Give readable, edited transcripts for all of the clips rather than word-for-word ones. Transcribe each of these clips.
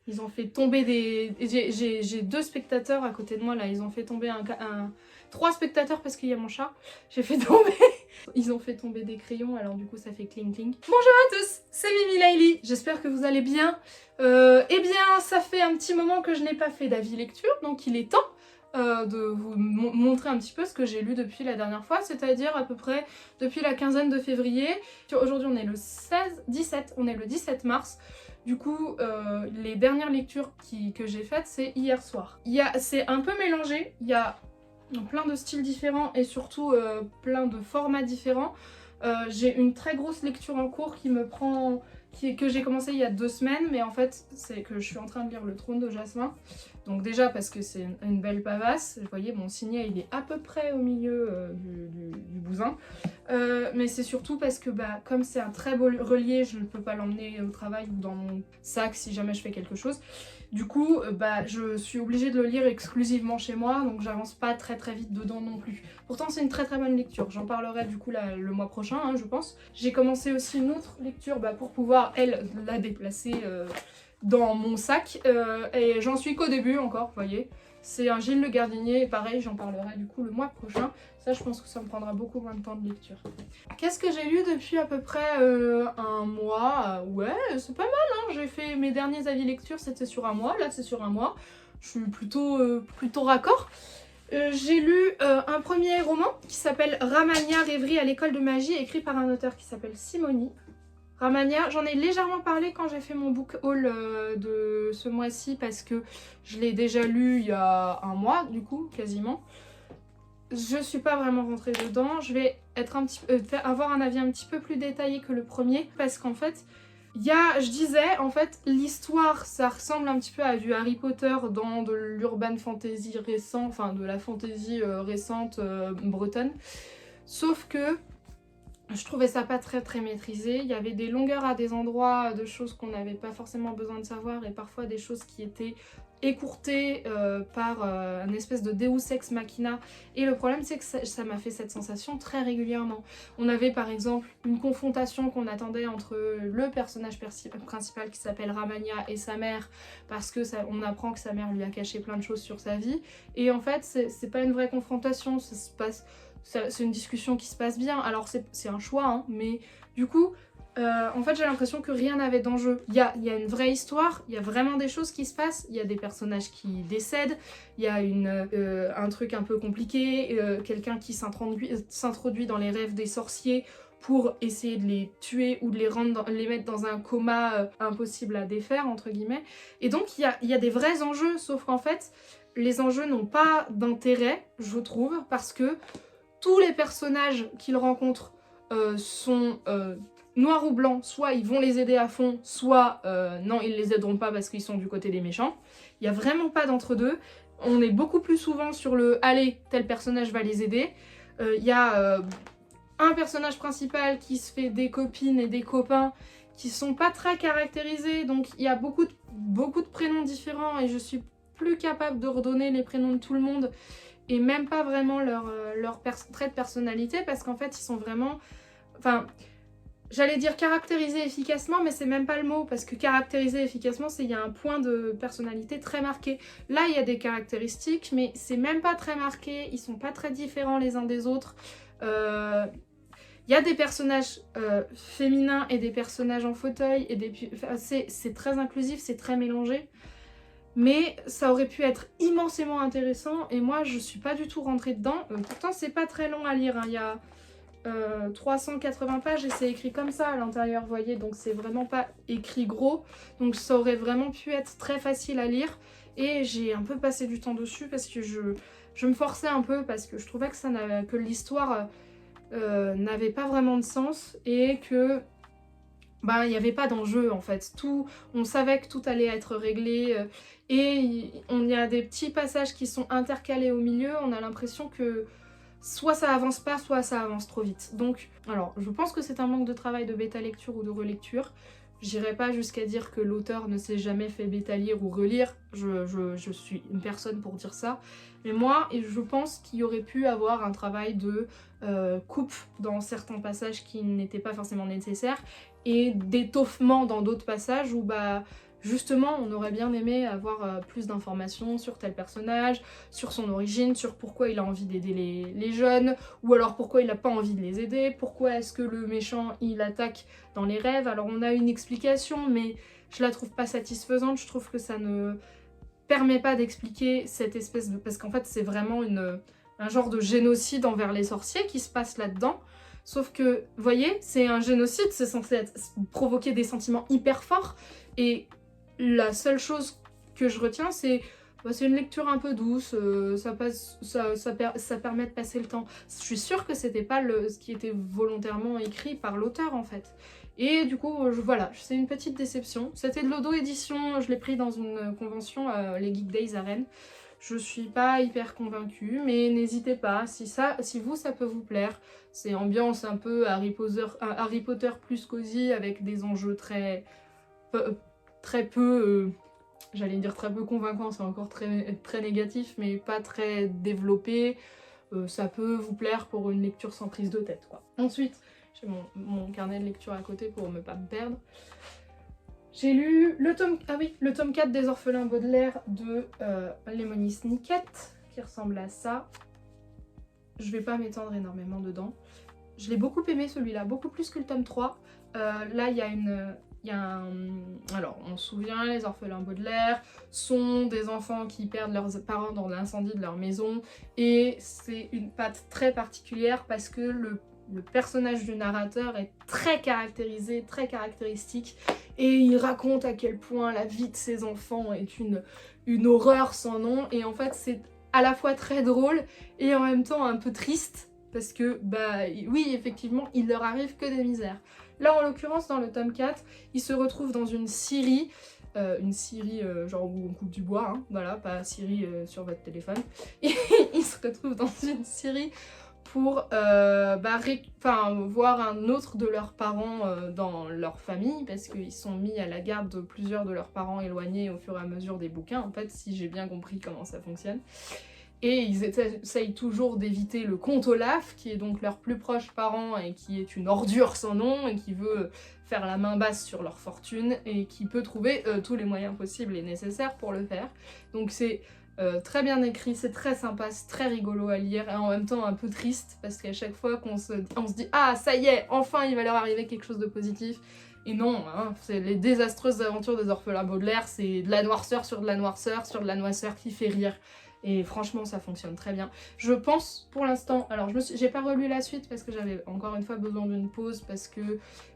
Ils ont fait tomber des... J'ai 2 spectateurs à côté de moi là, ils ont fait tomber 3 spectateurs parce qu'il y a mon chat. J'ai fait tomber... Ils ont fait tomber des crayons, alors du coup ça fait cling cling. Bonjour à tous, c'est Mimi Laili, j'espère que vous allez bien. Eh bien, ça fait un petit moment que je n'ai pas fait d'avis lecture, donc il est temps de vous montrer un petit peu ce que j'ai lu depuis la dernière fois, c'est-à-dire à peu près depuis la quinzaine de février. Aujourd'hui on est le 17, on est le 17 mars. Du coup, les dernières lectures que j'ai faites, c'est hier soir. C'est un peu mélangé, il y a plein de styles différents et surtout plein de formats différents. J'ai une très grosse lecture en cours qui me prend... que j'ai commencé il y a 2 semaines, mais en fait c'est que je suis en train de lire Le Trône de Jasmin. Donc déjà parce que c'est une belle pavasse, vous voyez mon signet il est à peu près au milieu du bousin. Mais c'est surtout parce que comme c'est un très beau relié, je ne peux pas l'emmener au travail ou dans mon sac si jamais je fais quelque chose. Du coup, je suis obligée de le lire exclusivement chez moi, donc j'avance pas très vite dedans non plus. Pourtant c'est une très bonne lecture, j'en parlerai du coup le mois prochain, hein, je pense. J'ai commencé aussi une autre lecture pour pouvoir, elle, la déplacer dans mon sac, et j'en suis qu'au début encore, vous voyez. C'est un Gilles Le Gardinier, et pareil, j'en parlerai du coup le mois prochain. Ça, je pense que ça me prendra beaucoup moins de temps de lecture. Qu'est-ce que j'ai lu depuis à peu près un mois? Ouais, c'est pas mal, hein. J'ai fait mes derniers avis lecture, c'était sur un mois. Là, c'est sur un mois. Je suis plutôt raccord. J'ai lu un premier roman qui s'appelle Ramania, rêverie à l'école de magie, écrit par un auteur qui s'appelle Simoni. Ramania, j'en ai légèrement parlé quand j'ai fait mon book haul de ce mois-ci parce que je l'ai déjà lu il y a un mois, du coup, quasiment. Je suis pas vraiment rentrée dedans, je vais être avoir un avis un petit peu plus détaillé que le premier parce qu'en fait, je disais, en fait, l'histoire, ça ressemble un petit peu à du Harry Potter dans de l'urban fantasy récent, enfin de la fantasy récente bretonne, sauf que je trouvais ça pas très maîtrisé. Il y avait des longueurs à des endroits, de choses qu'on n'avait pas forcément besoin de savoir et parfois des choses qui étaient écourtées par une espèce de Deus Ex Machina. Et le problème c'est que ça m'a fait cette sensation très régulièrement. On avait par exemple une confrontation qu'on attendait entre le personnage principal qui s'appelle Ramania et sa mère parce que on apprend que sa mère lui a caché plein de choses sur sa vie. Et en fait c'est pas une vraie confrontation, ça se passe... C'est une discussion qui se passe bien, alors c'est un choix, hein, mais du coup, en fait j'ai l'impression que rien n'avait d'enjeu. Il y a une vraie histoire, il y a vraiment des choses qui se passent, il y a des personnages qui décèdent, il y a un truc un peu compliqué, quelqu'un qui s'introduit dans les rêves des sorciers pour essayer de les tuer ou de les mettre dans un coma impossible à défaire, entre guillemets. Et donc il y a des vrais enjeux, sauf qu'en fait, les enjeux n'ont pas d'intérêt, je trouve, parce que tous les personnages qu'ils rencontrent sont noirs ou blancs, soit ils vont les aider à fond, soit non, ils les aideront pas parce qu'ils sont du côté des méchants. Il n'y a vraiment pas d'entre-deux. On est beaucoup plus souvent sur le « allez, tel personnage va les aider ». Il y a un personnage principal qui se fait des copines et des copains qui sont pas très caractérisés, donc il y a beaucoup de prénoms différents et je suis plus capable de redonner les prénoms de tout le monde et même pas vraiment leur trait de personnalité parce qu'en fait ils sont vraiment... Enfin, j'allais dire caractériser efficacement mais c'est même pas le mot parce que caractériser efficacement c'est il y a un point de personnalité très marqué. Là il y a des caractéristiques mais c'est même pas très marqué, ils sont pas très différents les uns des autres. Il y a des personnages féminins et des personnages en fauteuil et c'est très inclusif, c'est très mélangé. Mais ça aurait pu être immensément intéressant et moi je suis pas du tout rentrée dedans. Pourtant c'est pas très long à lire, hein. Il y a 380 pages et c'est écrit comme ça à l'intérieur, vous voyez, donc c'est vraiment pas écrit gros. Donc ça aurait vraiment pu être très facile à lire et j'ai un peu passé du temps dessus parce que je me forçais un peu parce que je trouvais que l'histoire n'avait pas vraiment de sens et que... il n'y avait pas d'enjeu en fait, on savait que tout allait être réglé et il y a des petits passages qui sont intercalés au milieu, on a l'impression que soit ça avance pas, soit ça avance trop vite. Donc, alors, je pense que c'est un manque de travail de bêta lecture ou de relecture. J'irai pas jusqu'à dire que l'auteur ne s'est jamais fait bêta lire ou relire, je suis une personne pour dire ça. Mais moi, je pense qu'il y aurait pu avoir un travail de coupe dans certains passages qui n'étaient pas forcément nécessaires et d'étoffement dans d'autres passages où justement on aurait bien aimé avoir plus d'informations sur tel personnage, sur son origine, sur pourquoi il a envie d'aider les jeunes, ou alors pourquoi il n'a pas envie de les aider, pourquoi est-ce que le méchant il attaque dans les rêves. Alors on a une explication mais je la trouve pas satisfaisante, je trouve que ça ne permet pas d'expliquer cette espèce de... Parce qu'en fait c'est vraiment un genre de génocide envers les sorciers qui se passe là-dedans. Sauf que, vous voyez, c'est un génocide, c'est censé provoquer des sentiments hyper forts. Et la seule chose que je retiens, c'est une lecture un peu douce, ça permet de passer le temps. Je suis sûre que c'était pas ce qui était volontairement écrit par l'auteur en fait. Et du coup, voilà, c'est une petite déception. C'était de l'auto-édition, je l'ai pris dans une convention, les Geek Days à Rennes. Je suis pas hyper convaincue, mais n'hésitez pas, si vous ça peut vous plaire. C'est ambiance un peu Harry Potter plus cosy avec des enjeux très peu, j'allais dire très peu convaincants, c'est encore très négatif, mais pas très développé. Ça peut vous plaire pour une lecture sans prise de tête, quoi. Ensuite, j'ai mon carnet de lecture à côté pour ne pas me perdre. J'ai lu le tome 4 des Orphelins Baudelaire de Lemony Snicket, qui ressemble à ça. Je vais pas m'étendre énormément dedans. Je l'ai beaucoup aimé celui-là, beaucoup plus que le tome 3. Là, il y a alors, on se souvient, les Orphelins Baudelaire sont des enfants qui perdent leurs parents dans l'incendie de leur maison. Et c'est une patte très particulière parce que le personnage du narrateur est très caractérisé, très caractéristique. Et il raconte à quel point la vie de ses enfants est une horreur sans nom. Et en fait, c'est à la fois très drôle et en même temps un peu triste. Parce que, oui, effectivement, il leur arrive que des misères. Là, en l'occurrence, dans le tome 4, ils se retrouvent dans une scierie. Genre où on coupe du bois, hein, voilà, pas scierie sur votre téléphone. Ils se retrouvent dans une scierie pour voir un autre de leurs parents dans leur famille, parce qu'ils sont mis à la garde de plusieurs de leurs parents éloignés au fur et à mesure des bouquins, en fait, si j'ai bien compris comment ça fonctionne. Et ils essayent toujours d'éviter le comte Olaf, qui est donc leur plus proche parent et qui est une ordure sans nom et qui veut faire la main basse sur leur fortune et qui peut trouver tous les moyens possibles et nécessaires pour le faire. Donc c'est très bien écrit, c'est très sympa, c'est très rigolo à lire et en même temps un peu triste parce qu'à chaque fois qu'on se dit « Ah, ça y est, enfin il va leur arriver quelque chose de positif !» Et non, hein, c'est les désastreuses aventures des Orphelins Baudelaire, c'est de la noirceur sur de la noirceur sur de la noirceur qui fait rire. Et franchement, ça fonctionne très bien. Je pense, pour l'instant... Alors, j'ai pas relu la suite parce que j'avais encore une fois besoin d'une pause parce que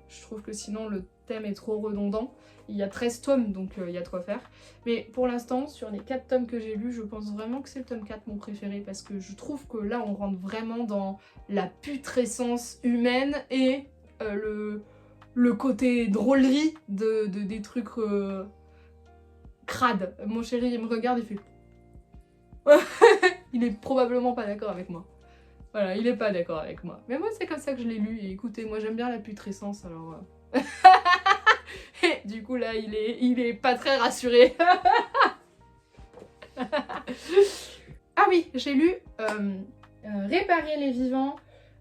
je trouve que sinon le thème est trop redondant. Il y a 13 tomes, donc il y a de quoi faire. Mais pour l'instant, sur les 4 tomes que j'ai lus, je pense vraiment que c'est le tome 4 mon préféré parce que je trouve que là, on rentre vraiment dans la putrescence humaine et le côté drôlerie des trucs crades. Mon chéri, il me regarde, il fait... Il est probablement pas d'accord avec moi. Voilà, il est pas d'accord avec moi. Mais moi, c'est comme ça que je l'ai lu. Et écoutez, moi, j'aime bien la putrescence, alors... Et du coup, là, il est pas très rassuré. Ah oui, j'ai lu Réparer les vivants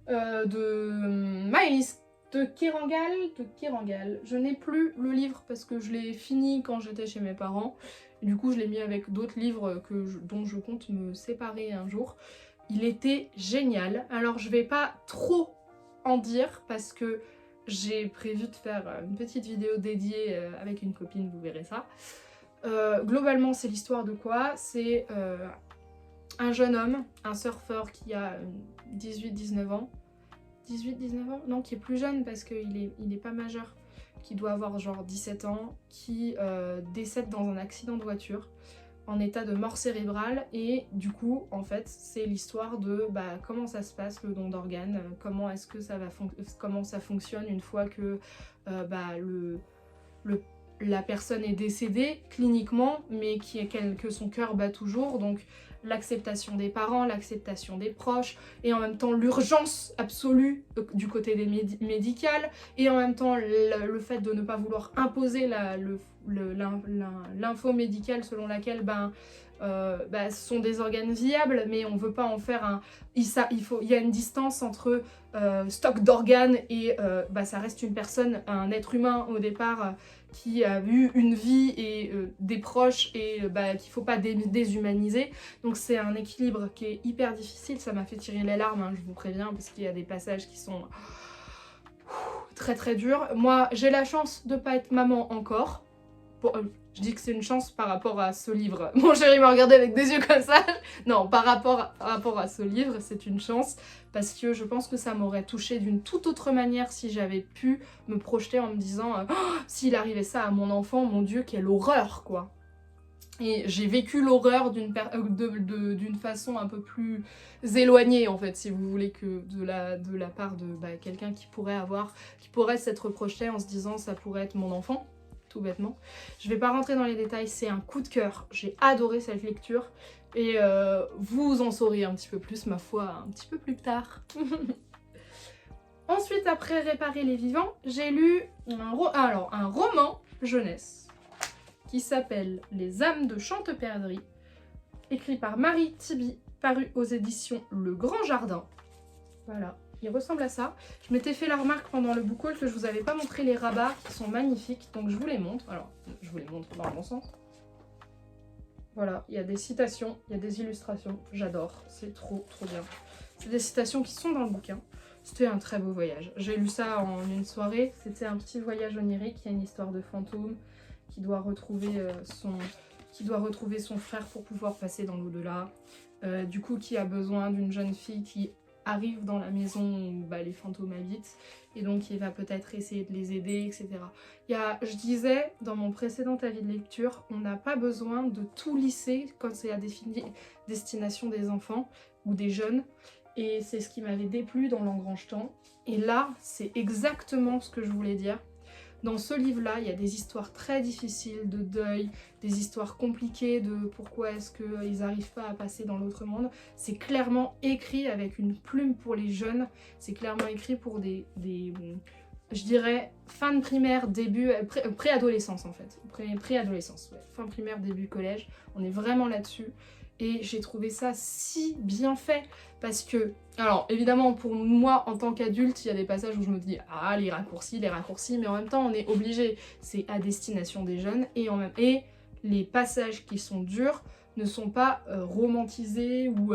de Maëlys de Kerangal. Je n'ai plus le livre parce que je l'ai fini quand j'étais chez mes parents. Du coup, je l'ai mis avec d'autres livres dont je compte me séparer un jour. Il était génial. Alors, je vais pas trop en dire parce que j'ai prévu de faire une petite vidéo dédiée avec une copine, vous verrez ça. Globalement, c'est l'histoire de quoi? C'est un jeune homme, un surfeur qui a 18-19 ans. 18-19 ans? Non, qui est plus jeune parce qu'il est pas majeur. Qui doit avoir genre 17 ans, qui décède dans un accident de voiture en état de mort cérébrale. Et du coup, en fait, c'est l'histoire de comment ça se passe le don d'organes, comment est-ce que comment ça fonctionne une fois que la personne est décédée cliniquement, mais que son cœur bat toujours. Donc l'acceptation des parents, l'acceptation des proches, et en même temps l'urgence absolue du côté des médicales, et en même temps le fait de ne pas vouloir imposer l'info médicale selon laquelle ce sont des organes viables, mais on veut pas en faire un... Il y a une distance entre stock d'organes et ça reste une personne, un être humain au départ, qui a eu une vie et des proches et qu'il faut pas déshumaniser. Donc c'est un équilibre qui est hyper difficile, ça m'a fait tirer les larmes, hein, je vous préviens, parce qu'il y a des passages qui sont très très durs. Moi j'ai la chance de pas être maman encore. Bon, je dis que c'est une chance par rapport à ce livre. Mon chéri m'a regardé avec des yeux comme ça. Non, par rapport à ce livre, c'est une chance. Parce que je pense que ça m'aurait touchée d'une toute autre manière si j'avais pu me projeter en me disant oh, s'il arrivait ça à mon enfant, mon Dieu, quelle horreur, quoi. Et j'ai vécu l'horreur d'une façon un peu plus éloignée, en fait, si vous voulez, que de la part de quelqu'un qui pourrait s'être projeté en se disant ça pourrait être mon enfant. Tout bêtement. Je vais pas rentrer dans les détails, c'est un coup de cœur. J'ai adoré cette lecture et vous en saurez un petit peu plus, ma foi, un petit peu plus tard. Ensuite, après Réparer les vivants, j'ai lu un roman jeunesse qui s'appelle Les âmes de Chanteperdrix, écrit par Marie Tiby, paru aux éditions Le Grand Jardin. Voilà. Il ressemble à ça. Je m'étais fait la remarque pendant le book haul que je vous avais pas montré les rabats qui sont magnifiques, donc je vous les montre. Alors, je vous les montre dans le bon sens. Voilà, il y a des citations, il y a des illustrations, j'adore, c'est trop bien. C'est des citations qui sont dans le bouquin. C'était un très beau voyage. J'ai lu ça en une soirée, c'était un petit voyage onirique, il y a une histoire de fantôme qui doit retrouver son frère pour pouvoir passer dans l'au-delà. Du coup, qui a besoin d'une jeune fille qui arrive dans la maison où les fantômes habitent et donc il va peut-être essayer de les aider, etc. Je disais dans mon précédent avis de lecture, on n'a pas besoin de tout lisser quand c'est à destination des enfants ou des jeunes, et c'est ce qui m'avait déplu dans L'Engrange Temps. Et là, c'est exactement ce que je voulais dire. Dans ce livre-là, il y a des histoires très difficiles de deuil, des histoires compliquées de pourquoi est-ce qu'ils n'arrivent pas à passer dans l'autre monde. C'est clairement écrit avec une plume pour les jeunes, c'est clairement écrit pour je dirais, fin de primaire, début, préadolescence en fait. Préadolescence, ouais. Fin primaire, début collège, on est vraiment là-dessus. Et j'ai trouvé ça si bien fait parce que, alors évidemment pour moi en tant qu'adulte, il y a des passages où je me dis ah les raccourcis, mais en même temps on est obligé, c'est à destination des jeunes et les passages qui sont durs ne sont pas romantisés ou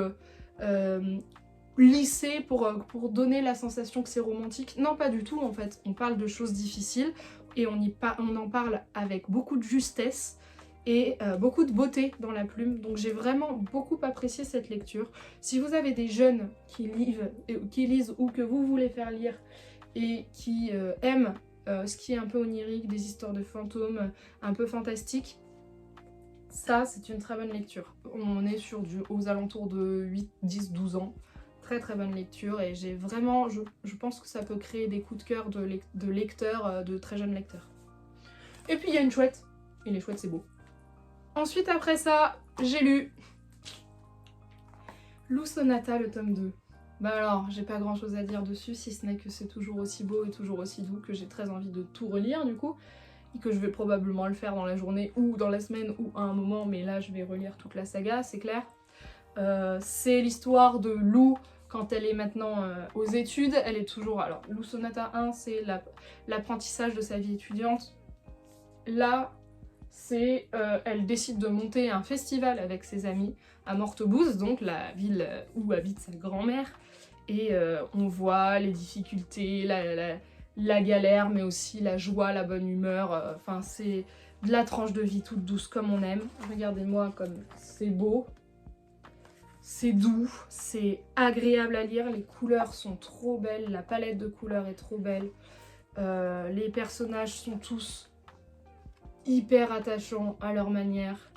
lissés pour donner la sensation que c'est romantique. Non, pas du tout en fait, on parle de choses difficiles et on en parle avec beaucoup de justesse et beaucoup de beauté dans la plume, donc j'ai vraiment beaucoup apprécié cette lecture. Si vous avez des jeunes qui lisent ou que vous voulez faire lire et qui aiment ce qui est un peu onirique, des histoires de fantômes un peu fantastiques, ça c'est une très bonne lecture. On est aux alentours de 8, 10, 12 ans. Très bonne lecture et j'ai vraiment, je pense que ça peut créer des coups de cœur de lecteurs, de très jeunes lecteurs. Et puis il y a une chouette, et les chouettes c'est beau. Ensuite, après ça, j'ai lu Lou Sonata, le tome 2. Alors, j'ai pas grand chose à dire dessus, si ce n'est que c'est toujours aussi beau et toujours aussi doux que j'ai très envie de tout relire du coup, et que je vais probablement le faire dans la journée ou dans la semaine ou à un moment, mais là je vais relire toute la saga, c'est clair. C'est l'histoire de Lou quand elle est maintenant aux études, elle est toujours... Alors, Lou Sonata 1, c'est l'apprentissage de sa vie étudiante. Là, elle décide de monter un festival avec ses amis à Mortebouze, donc la ville où habite sa grand-mère, et on voit les difficultés, la galère, mais aussi la joie, la bonne humeur, enfin c'est de la tranche de vie toute douce comme on aime. Regardez-moi comme c'est beau, c'est doux, c'est agréable à lire, les couleurs sont trop belles, la palette de couleurs est trop belle, les personnages sont tous hyper attachants à leur manière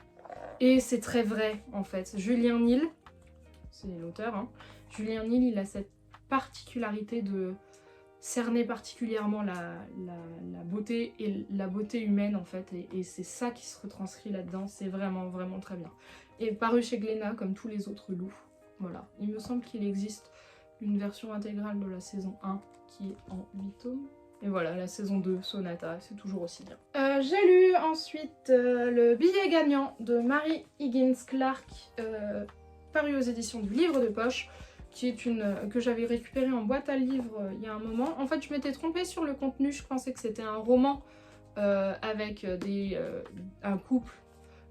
et c'est très vrai en fait. Julien Nil, c'est l'auteur, hein. Julien Nil, il a cette particularité de cerner particulièrement la beauté et la beauté humaine en fait, et c'est ça qui se retranscrit là-dedans, c'est vraiment très bien. Et paru chez Glénat comme tous les autres loups. Voilà, il me semble qu'il existe une version intégrale de la saison 1 qui est en 8 tomes. Et voilà, la saison 2, Sonata, c'est toujours aussi bien. J'ai lu ensuite Le billet gagnant de Mary Higgins Clark, paru aux éditions du Livre de Poche, qui est que j'avais récupéré en boîte à livres il y a un moment. En fait, je m'étais trompée sur le contenu, je pensais que c'était un roman avec un couple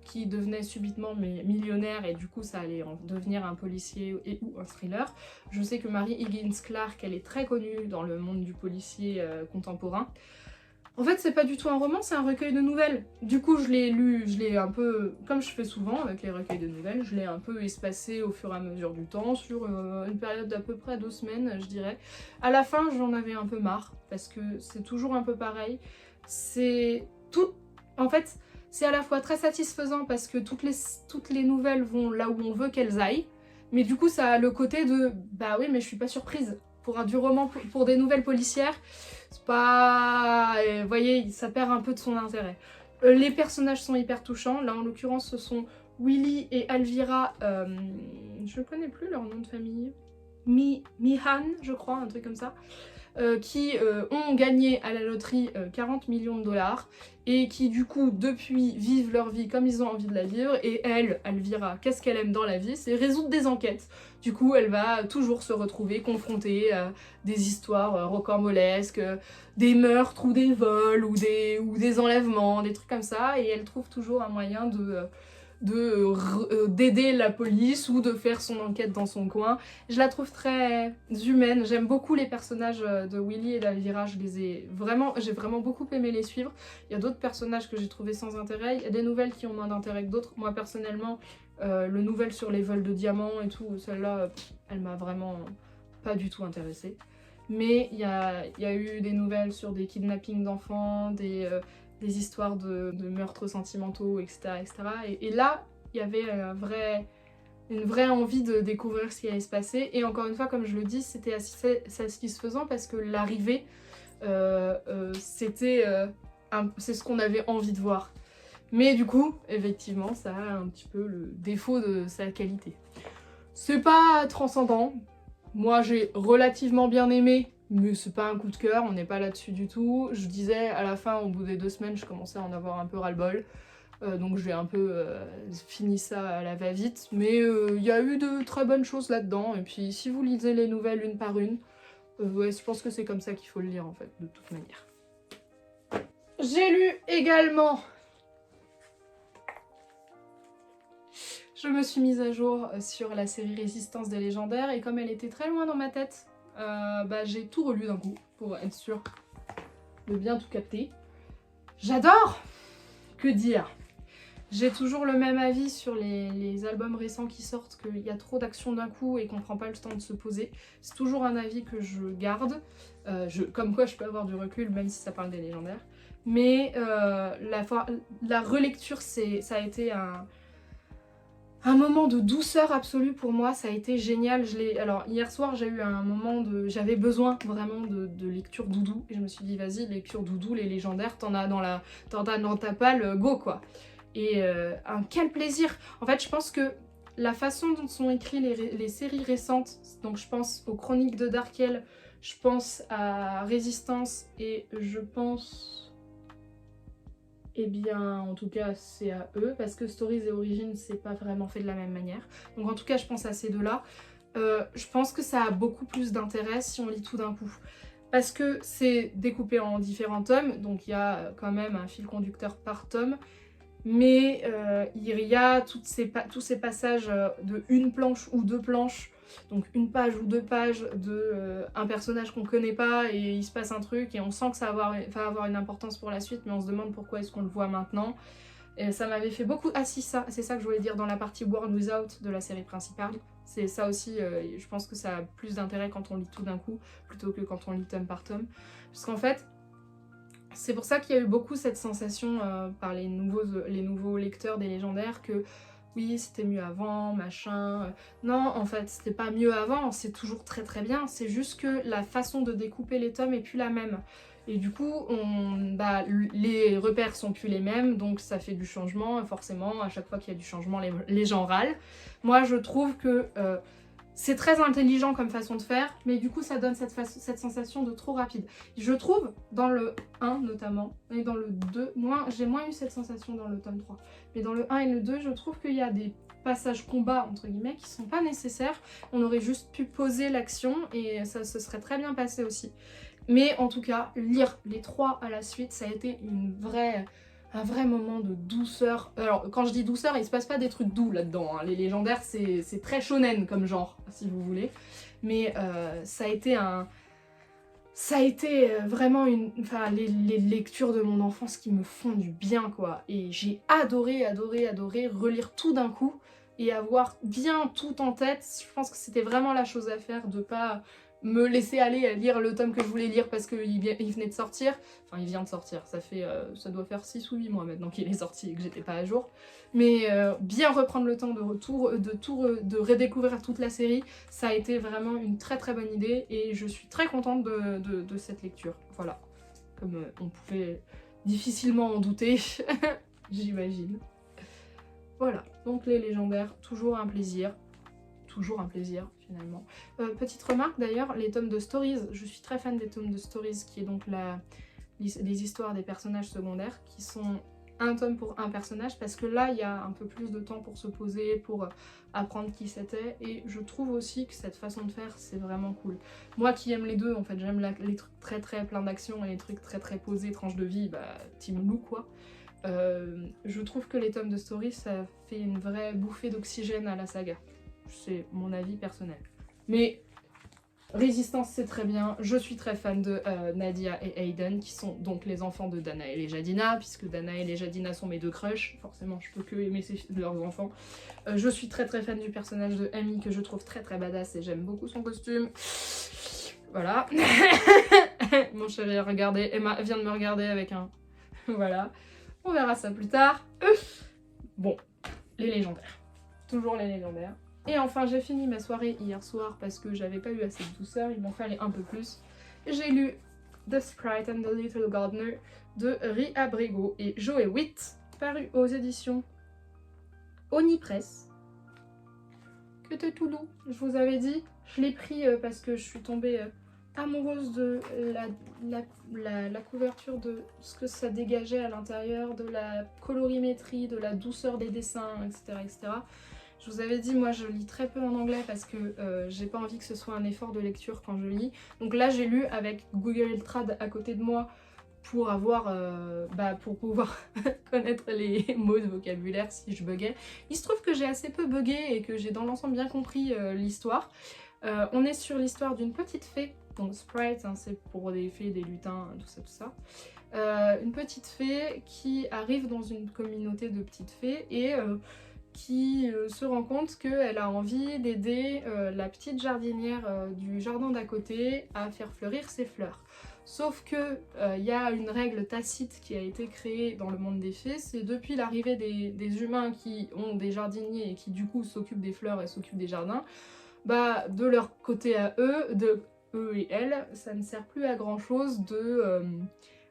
qui devenait subitement millionnaire et du coup ça allait devenir un policier et ou un thriller. Je sais que Mary Higgins Clark, elle est très connue dans le monde du policier contemporain. En fait, c'est pas du tout un roman, c'est un recueil de nouvelles. Du coup, je l'ai lu, je l'ai un peu, comme je fais souvent avec les recueils de nouvelles, je l'ai un peu espacé au fur et à mesure du temps, sur une période d'à peu près 2 semaines, je dirais. À la fin, j'en avais un peu marre, parce que c'est toujours un peu pareil. C'est tout... En fait, c'est à la fois très satisfaisant, parce que toutes les nouvelles vont là où on veut qu'elles aillent, mais du coup, ça a le côté de, bah oui, mais je suis pas surprise. Pour du roman, pour des nouvelles policières, c'est pas... Vous voyez, ça perd un peu de son intérêt. Les personnages sont hyper touchants. Là, en l'occurrence, ce sont Willy et Alvira. Je ne connais plus leur nom de famille. Mihan, je crois, un truc comme ça. Qui ont gagné à la loterie 40 millions de dollars et qui du coup depuis vivent leur vie comme ils ont envie de la vivre. Et elle, Alvira, qu'est-ce qu'elle aime dans la vie? C'est résoudre des enquêtes. Du coup elle va toujours se retrouver confrontée à des histoires rocambolesques, des meurtres ou des vols ou des enlèvements, des trucs comme ça, et elle trouve toujours un moyen d'aider la police ou de faire son enquête dans son coin. Je la trouve très humaine, j'aime beaucoup les personnages de Willy et d'Alvira, j'ai vraiment beaucoup aimé les suivre. Il y a d'autres personnages que j'ai trouvés sans intérêt, il y a des nouvelles qui ont moins d'intérêt que d'autres. Moi personnellement, le nouvelle sur les vols de diamants et tout, celle-là, elle m'a vraiment pas du tout intéressée. Mais il y a eu des nouvelles sur des kidnappings d'enfants, des histoires de meurtres sentimentaux, etc. etc. Et là, il y avait une vraie envie de découvrir ce qui allait se passer. Et encore une fois, comme je le dis, c'était assez satisfaisant parce que l'arrivée, c'est ce qu'on avait envie de voir. Mais du coup, effectivement, ça a un petit peu le défaut de sa qualité. C'est pas transcendant. Moi, j'ai relativement bien aimé, mais c'est pas un coup de cœur, on n'est pas là-dessus du tout. Je disais, à la fin, au bout des 2 semaines, je commençais à en avoir un peu ras-le-bol. Donc j'ai un peu fini ça à la va-vite. Mais il y a eu de très bonnes choses là-dedans. Et puis, si vous lisez les nouvelles une par une, ouais, je pense que c'est comme ça qu'il faut le lire, en fait, de toute manière. J'ai lu également... Je me suis mise à jour sur la série Résistance des légendaires et comme elle était très loin dans ma tête, j'ai tout relu d'un coup pour être sûre de bien tout capter. J'adore! Que dire? J'ai toujours le même avis sur les albums récents qui sortent, qu'il y a trop d'action d'un coup et qu'on prend pas le temps de se poser. C'est toujours un avis que je garde, comme quoi je peux avoir du recul même si ça parle des légendaires. Mais la relecture, ça a été un moment de douceur absolue pour moi, ça a été génial. Alors hier soir j'ai eu un moment j'avais besoin vraiment de lecture doudou et je me suis dit vas-y, lecture doudou, les légendaires, t'en as dans ta palle, go quoi. Et quel plaisir. En fait je pense que la façon dont sont écrites les séries récentes, donc je pense aux Chroniques de Darkel, je pense à Résistance et je pense... Eh bien, en tout cas, c'est à eux, parce que Stories et Origins, c'est pas vraiment fait de la même manière. Donc en tout cas, je pense à ces deux-là. Je pense que ça a beaucoup plus d'intérêt si on lit tout d'un coup. Parce que c'est découpé en différents tomes, donc il y a quand même un fil conducteur par tome. Mais il y a tous ces passages de une planche ou 2 planches, donc une page ou 2 pages de un personnage qu'on connaît pas et il se passe un truc et on sent que ça va avoir une importance pour la suite, mais on se demande pourquoi est-ce qu'on le voit maintenant. Et ça m'avait fait beaucoup... Ah si, c'est ça que je voulais dire dans la partie World Without de la série principale. C'est ça aussi, je pense que ça a plus d'intérêt quand on lit tout d'un coup, plutôt que quand on lit tome par tome. Parce qu'en fait, c'est pour ça qu'il y a eu beaucoup cette sensation par les nouveaux lecteurs des légendaires que oui, c'était mieux avant, machin. Non, en fait, c'était pas mieux avant, c'est toujours très très bien. C'est juste que la façon de découper les tomes est plus la même. Et du coup, les repères sont plus les mêmes, donc ça fait du changement. Forcément, à chaque fois qu'il y a du changement, les gens râlent. Moi, je trouve que c'est très intelligent comme façon de faire, mais du coup, ça donne cette sensation de trop rapide. Je trouve, dans le 1 notamment, et dans le 2, j'ai moins eu cette sensation dans le tome 3. Mais dans le 1 et le 2, je trouve qu'il y a des passages combat, entre guillemets, qui sont pas nécessaires. On aurait juste pu poser l'action et ça se serait très bien passé aussi. Mais en tout cas, lire les 3 à la suite, ça a été un vrai moment de douceur. Alors, quand je dis douceur, il se passe pas des trucs doux là-dedans, hein. Les légendaires, c'est très shonen comme genre, si vous voulez. Mais ça a été vraiment enfin, les lectures de mon enfance qui me font du bien, quoi. Et j'ai adoré relire tout d'un coup et avoir bien tout en tête. Je pense que c'était vraiment la chose à faire, de pas me laisser aller à lire le tome que je voulais lire parce qu'il venait de sortir. Enfin, il vient de sortir, ça doit faire 6 ou 8 mois maintenant qu'il est sorti et que j'étais pas à jour. Mais bien reprendre le temps de redécouvrir toute la série, ça a été vraiment une très très bonne idée et je suis très contente de cette lecture. Voilà, comme on pouvait difficilement en douter, j'imagine. Voilà, donc les légendaires, toujours un plaisir finalement. Petite remarque d'ailleurs, les tomes de Stories, je suis très fan des tomes de Stories, qui est donc les histoires des personnages secondaires, qui sont un tome pour un personnage, parce que là il y a un peu plus de temps pour se poser, pour apprendre qui c'était, et je trouve aussi que cette façon de faire c'est vraiment cool. Moi qui aime les deux, en fait j'aime les trucs très très plein d'action et les trucs très très posés, tranche de vie, bah team Lou quoi. Je trouve que les tomes de Stories ça fait une vraie bouffée d'oxygène à la saga. C'est mon avis personnel. Mais Résistance c'est très bien, je suis très fan de Nadia et Aiden, qui sont donc les enfants de Danaël et Jadina, puisque Danaël et Jadina sont mes deux crushs, forcément je peux que aimer leurs enfants. Je suis très très fan du personnage de Amy, que je trouve très très badass et j'aime beaucoup son costume. Voilà. Mon chéri a regardé, Emma vient de me regarder avec un... Voilà. On verra ça plus tard. Bon, les légendaires. Toujours les légendaires. Et enfin, j'ai fini ma soirée hier soir parce que j'avais pas eu assez de douceur, il m'en fallait un peu plus. J'ai lu The Sprite and the Little Gardener de Ria Abrego et Joe Witt, paru aux éditions Onipress. Que de tout doux, je vous avais dit. Je l'ai pris parce que je suis tombée amoureuse de la couverture, de ce que ça dégageait à l'intérieur, de la colorimétrie, de la douceur des dessins, etc. etc. Je vous avais dit, moi je lis très peu en anglais parce que j'ai pas envie que ce soit un effort de lecture quand je lis. Donc là j'ai lu avec Google Trad à côté de moi pour pour pouvoir connaître les mots de vocabulaire si je buguais. Il se trouve que j'ai assez peu bugué et que j'ai dans l'ensemble bien compris l'histoire. On est sur l'histoire d'une petite fée, donc Sprite, hein, c'est pour des fées, des lutins, tout ça. Une petite fée qui arrive dans une communauté de petites fées et qui se rend compte qu'elle a envie d'aider la petite jardinière du jardin d'à côté à faire fleurir ses fleurs. Sauf que y a une règle tacite qui a été créée dans le monde des fées, c'est depuis l'arrivée des humains qui ont des jardiniers et qui du coup s'occupent des fleurs et s'occupent des jardins, bah de leur côté à eux, de eux et elles, ça ne sert plus à grand chose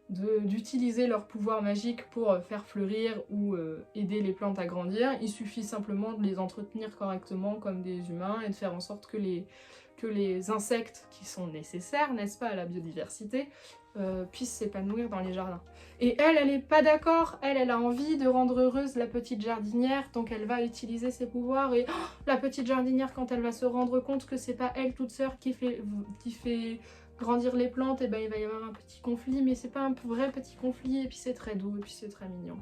d'utiliser leur pouvoir magique pour faire fleurir ou aider les plantes à grandir. Il suffit simplement de les entretenir correctement comme des humains et de faire en sorte que les insectes qui sont nécessaires, n'est-ce pas, à la biodiversité, puissent s'épanouir dans les jardins. Et elle est pas d'accord, elle a envie de rendre heureuse la petite jardinière, donc elle va utiliser ses pouvoirs et la petite jardinière, quand elle va se rendre compte que c'est pas elle toute seule qui fait grandir les plantes, et ben il va y avoir un petit conflit, mais c'est pas un vrai petit conflit, et puis c'est très doux, et puis c'est très mignon.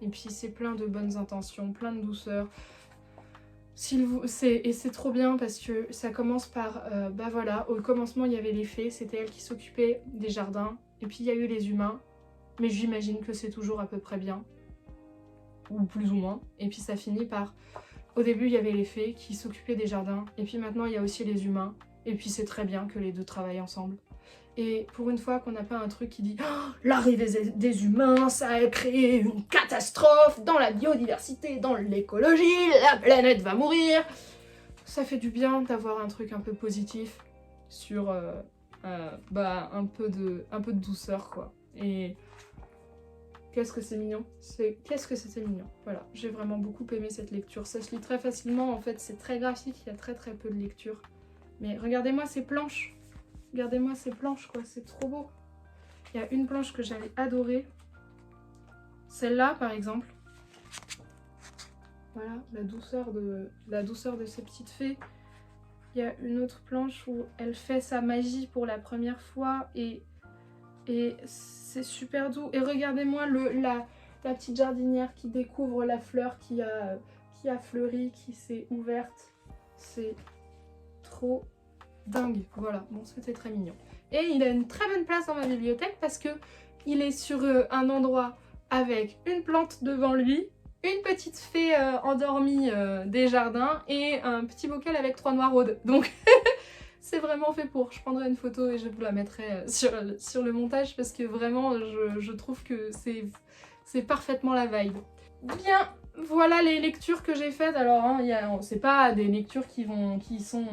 Et puis c'est plein de bonnes intentions, plein de douceur. Et c'est trop bien parce que ça commence par, bah voilà, au commencement il y avait les fées, c'était elles qui s'occupaient des jardins, et puis il y a eu les humains, mais j'imagine que c'est toujours à peu près bien, ou plus ou moins, et puis ça finit par, au début il y avait les fées qui s'occupaient des jardins, et puis maintenant il y a aussi les humains, et puis c'est très bien que les deux travaillent ensemble. Et pour une fois qu'on n'a pas un truc qui dit oh, l'arrivée des humains, ça a créé une catastrophe dans la biodiversité, dans l'écologie, la planète va mourir. Ça fait du bien d'avoir un truc un peu positif sur un peu de douceur quoi. Et qu'est-ce que c'est mignon, qu'est-ce que c'était mignon. Voilà, j'ai vraiment beaucoup aimé cette lecture. Ça se lit très facilement, en fait c'est très graphique, il y a très peu de lecture. Mais regardez-moi ces planches. Regardez-moi ces planches quoi, c'est trop beau. Il y a une planche que j'avais adorée. Celle-là par exemple. Voilà, la douceur de ces petites fées. Il y a une autre planche où elle fait sa magie pour la première fois et Et c'est super doux. Et regardez-moi la petite jardinière qui découvre la fleur qui a fleuri, qui s'est ouverte. C'est trop dingue. Voilà, bon c'était très mignon. Et il a une très bonne place dans ma bibliothèque parce que il est sur un endroit avec une plante devant lui, une petite fée endormie des jardins et un petit bocal avec 3 noiraudes. Donc c'est vraiment fait pour. Je prendrai une photo et je vous la mettrai sur le montage parce que vraiment je trouve que c'est parfaitement la vibe. Bien, voilà les lectures que j'ai faites. Alors hein, c'est pas des lectures qui sont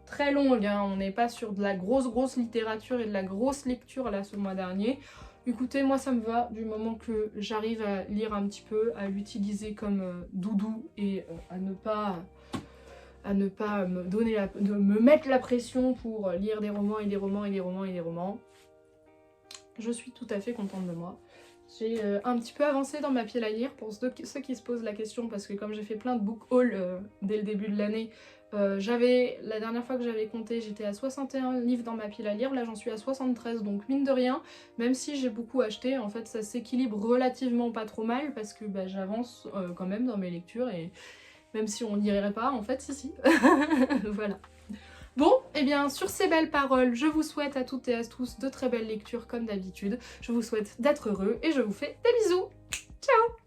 très longues, hein. On n'est pas sur de la grosse littérature et de la grosse lecture là ce mois dernier. Écoutez, moi ça me va du moment que j'arrive à lire un petit peu, à l'utiliser comme doudou et à ne pas me mettre la pression pour lire des romans et des romans et des romans et des romans. Je suis tout à fait contente de moi. J'ai un petit peu avancé dans ma pile à lire pour ceux qui se posent la question parce que comme j'ai fait plein de book haul dès le début de l'année, la dernière fois que j'avais compté, j'étais à 61 livres dans ma pile à lire, là j'en suis à 73, donc mine de rien, même si j'ai beaucoup acheté, en fait ça s'équilibre relativement pas trop mal parce que bah, j'avance quand même dans mes lectures et même si on n'irait pas, en fait si. Voilà. Bon, et bien sur ces belles paroles, je vous souhaite à toutes et à tous de très belles lectures comme d'habitude. Je vous souhaite d'être heureux et je vous fais des bisous. Ciao!